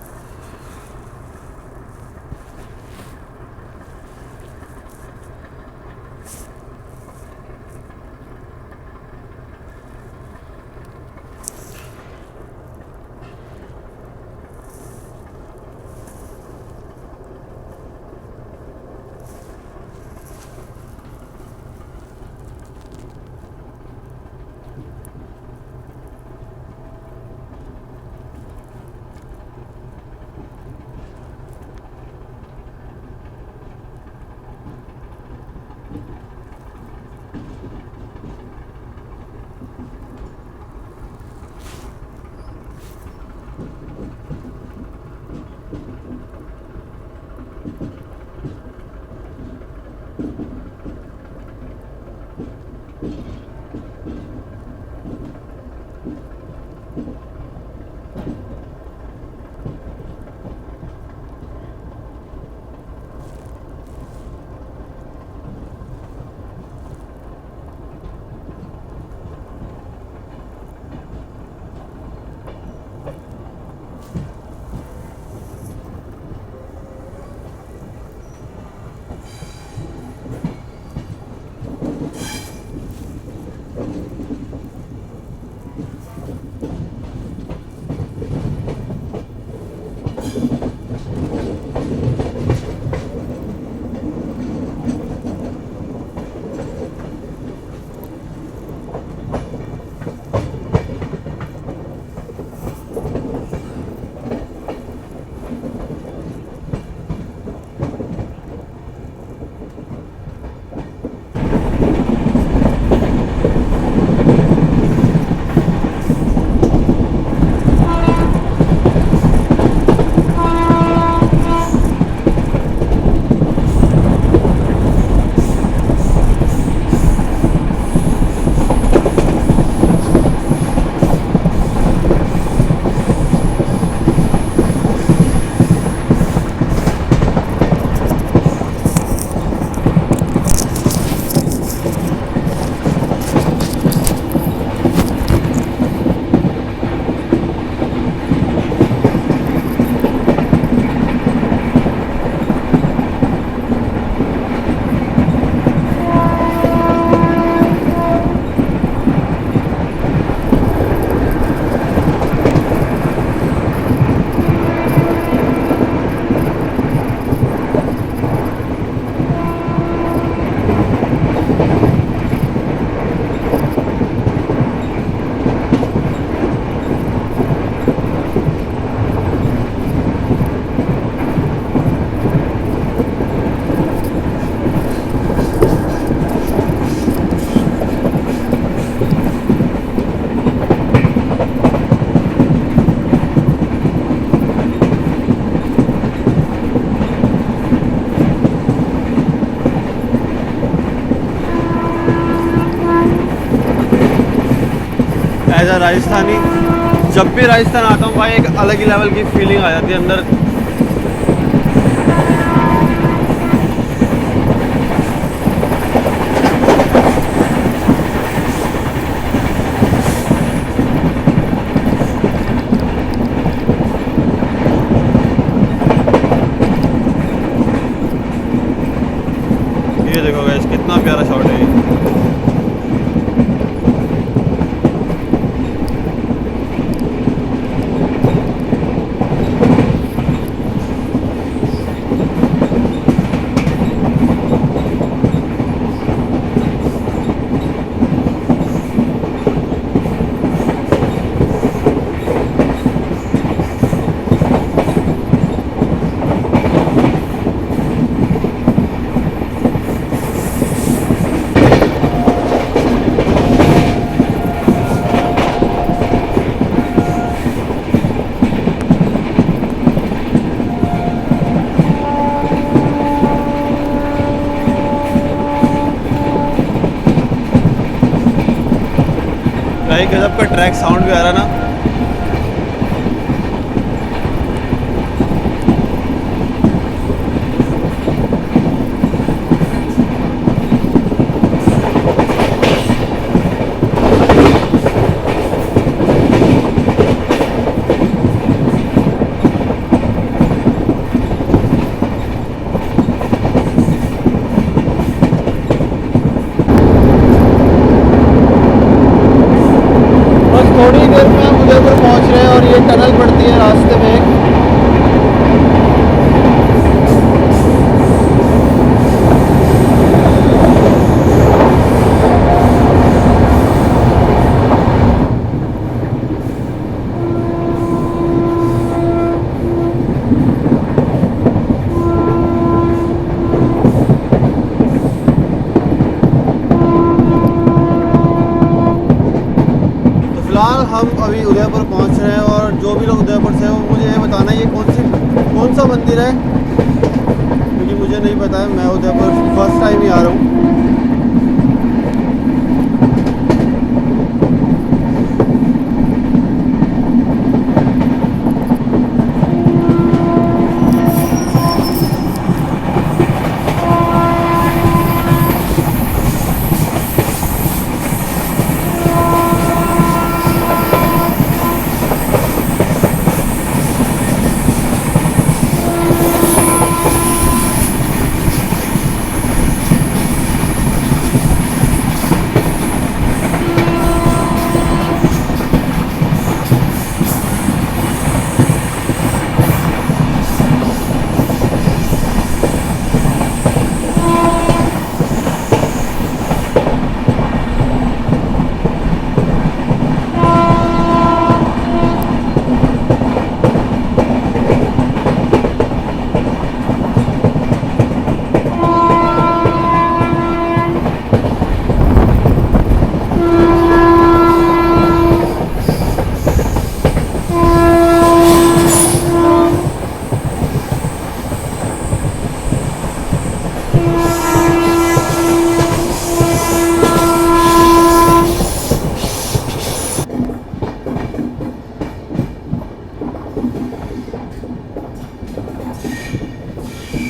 राजस्थानी। जब भी राजस्थान आता हूँ भाई एक अलग ही लेवल की फीलिंग आ जाती है अंदर। ये देखो गाइस कितना प्यारा शॉट है ये। भाई गजब का ट्रैक साउंड भी आ रहा ना। थोड़ी देर में हम उदयपुर पहुंच रहे हैं और ये टनल पड़ती है रास्ते में एक। फिलहाल हम अभी उदयपुर पहुंच रहे हैं और जो भी लोग उदयपुर से हैं वो मुझे ये बताना ये कौन सा मंदिर है, क्योंकि मुझे नहीं पता है। मैं उदयपुर फर्स्ट टाइम ही आ रहा हूँ।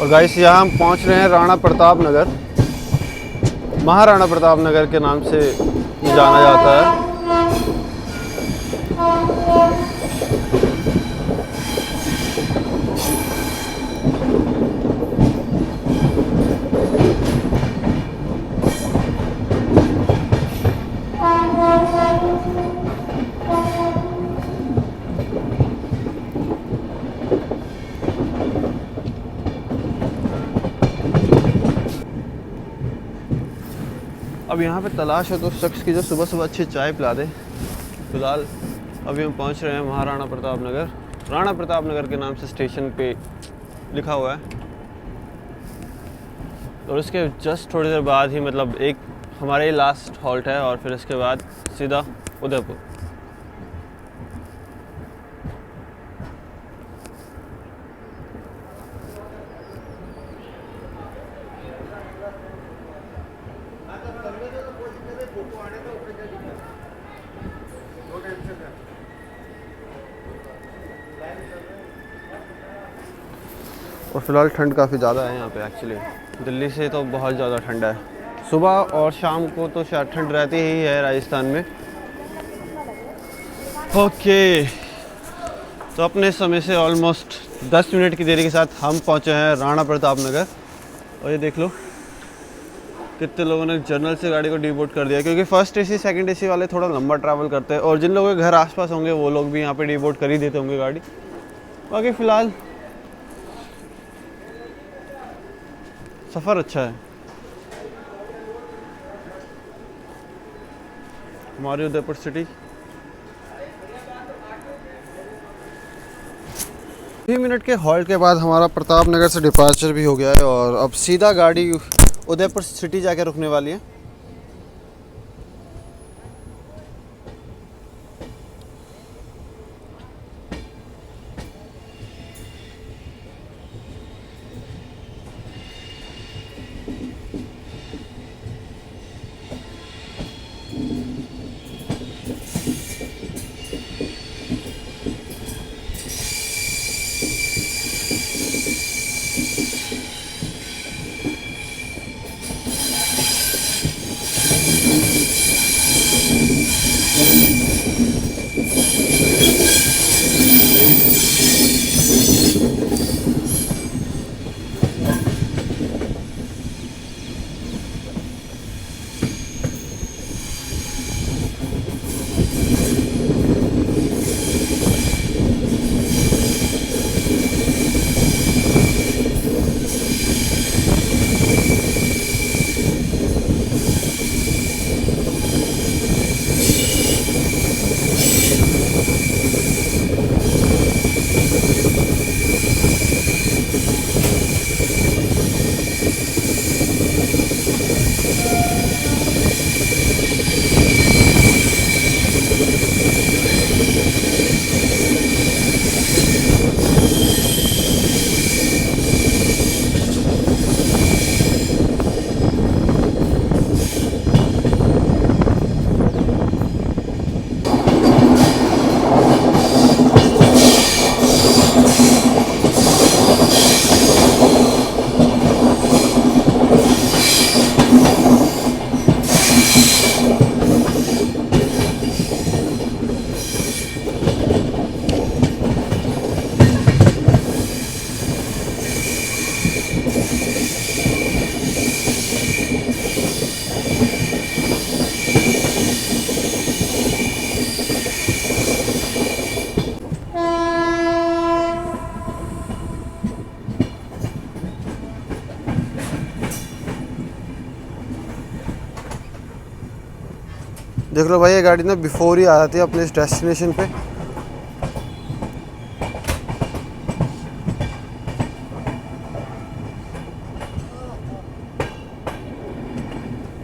और गाइस यहाँ हम पहुँच रहे हैं राणा प्रताप नगर। महाराणा प्रताप नगर के नाम से जाना जाता है। अब यहाँ पे तलाश है तो शख्स की जो सुबह सुबह अच्छी चाय पिला दे। फिलहाल अभी हम पहुँच रहे हैं महाराणा प्रताप नगर। राणा प्रताप नगर के नाम से स्टेशन पे लिखा हुआ है। और उसके जस्ट थोड़ी देर बाद ही मतलब एक हमारे लास्ट हॉल्ट है और फिर इसके बाद सीधा उदयपुर। और फिलहाल ठंड काफ़ी ज़्यादा है यहाँ पे एक्चुअली, दिल्ली से तो बहुत ज़्यादा ठंड है। सुबह और शाम को तो शायद ठंड रहती ही है राजस्थान में। ओके, तो अपने समय से ऑलमोस्ट 10 मिनट की देरी के साथ हम पहुँचे हैं राणा प्रताप नगर। और ये देख लो कितने लोगों ने जर्नल से गाड़ी को डीबोर्ड कर दिया, क्योंकि फर्स्ट एसी सेकंड एसी वाले थोड़ा लंबा ट्रैवल करते हैं, और जिन लोगों के घर आसपास होंगे वो लोग भी यहाँ पे डीबोर्ड कर ही देते होंगे गाड़ी। बाकी फ़िलहाल सफ़र अच्छा है। हमारी उदयपुर सिटी 3 मिनट के हॉल्ट के बाद हमारा प्रताप नगर से डिपार्चर भी हो गया है, और अब सीधा गाड़ी उदयपुर सिटी जाके रुकने वाली है। देख लो भाई, ये गाड़ी ना बिफोर ही आ जाती है अपने इस डेस्टिनेशन पे।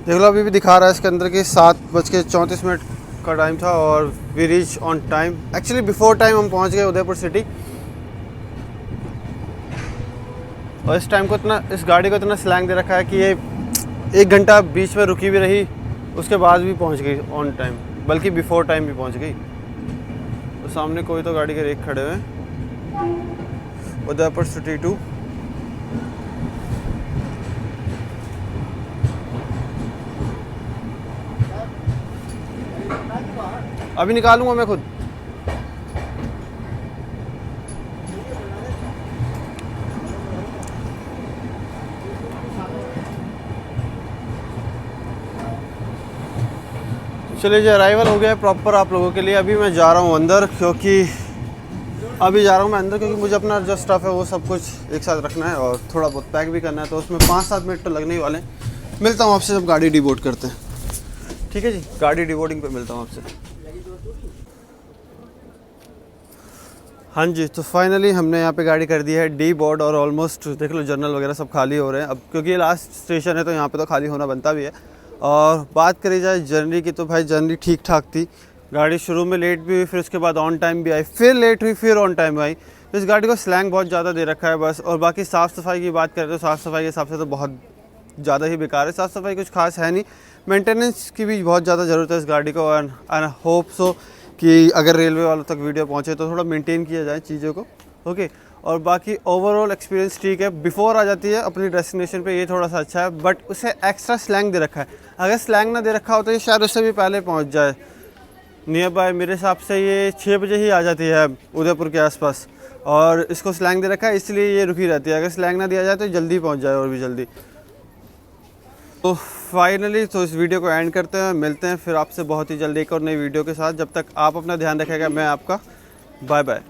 देख लो अभी भी दिखा रहा है इसके अंदर कि 7:34 का टाइम था, और we reach on time. Actually before time हम पहुंच गए उदयपुर सिटी। और इस टाइम को इतना, इस गाड़ी को इतना स्लैंग दे रखा है कि ये 1 घंटा बीच में रुकी भी रही, उसके बाद भी पहुंच गई ऑन टाइम, बल्कि बिफोर टाइम भी पहुंच गई। तो सामने कोई तो गाड़ी के रेक खड़े हुए हैं, उदयपुर सिटी 2। अभी निकालूंगा मैं खुद। चलिए जी, अराइवल हो गया है प्रॉपर आप लोगों के लिए। अभी मैं जा रहा हूँ अंदर, क्योंकि मुझे अपना जो स्टफ़ है वो सब कुछ एक साथ रखना है, और थोड़ा बहुत पैक भी करना है, तो उसमें 5-7 मिनट तो लगने ही वाले हैं। मिलता हूँ आपसे जब गाड़ी डिबोर्ड करते हैं। ठीक है जी, गाड़ी डिबोर्डिंग पे मिलता हूँ आपसे। हाँ जी, तो फाइनली हमने यहाँ पे गाड़ी कर दी है डीबोर्ड, और ऑलमोस्ट देख लो जर्नल वगैरह सब खाली हो रहे हैं अब, क्योंकि ये लास्ट स्टेशन है तो यहाँ पे तो खाली होना बनता भी है। और बात करी जाए जर्नी की, तो भाई जर्नी ठीक ठाक थी। गाड़ी शुरू में लेट भी हुई, फिर उसके बाद ऑन टाइम भी आई, फिर लेट हुई, फिर ऑन टाइम आई। तो इस गाड़ी को स्लैंग बहुत ज़्यादा दे रखा है बस। और बाकी साफ़ सफाई की बात करें तो साफ़ सफाई के हिसाब से तो बहुत ज़्यादा ही बेकार है। साफ़ सफाई कुछ खास है नहीं, मेंटेनेंस की भी बहुत ज़्यादा ज़रूरत है इस गाड़ी को। एंड होप सो कि अगर रेलवे वालों तक वीडियो पहुँचे तो थोड़ा मेंटेन किया जाए चीज़ों को। ओके, और बाकी ओवरऑल एक्सपीरियंस ठीक है। बिफोर आ जाती है अपनी डेस्टिनेशन पे, ये थोड़ा सा अच्छा है, बट उसे एक्स्ट्रा स्लैंग दे रखा है। अगर स्लैंग ना दे रखा होता तो ये शायद उससे भी पहले पहुंच जाए। नियर बाय मेरे हिसाब से ये 6 बजे ही आ जाती है उदयपुर के आसपास, और इसको स्लैंग दे रखा है इसलिए ये रुकी रहती है। अगर स्लैंग ना दिया जाए तो जल्दी पहुँच जाए और भी जल्दी। तो फाइनली तो इस वीडियो को एंड करते हैं, मिलते हैं फिर आपसे बहुत ही जल्दी एक और नई वीडियो के साथ। जब तक आप अपना ध्यान रखेगा, मैं आपका। Bye bye.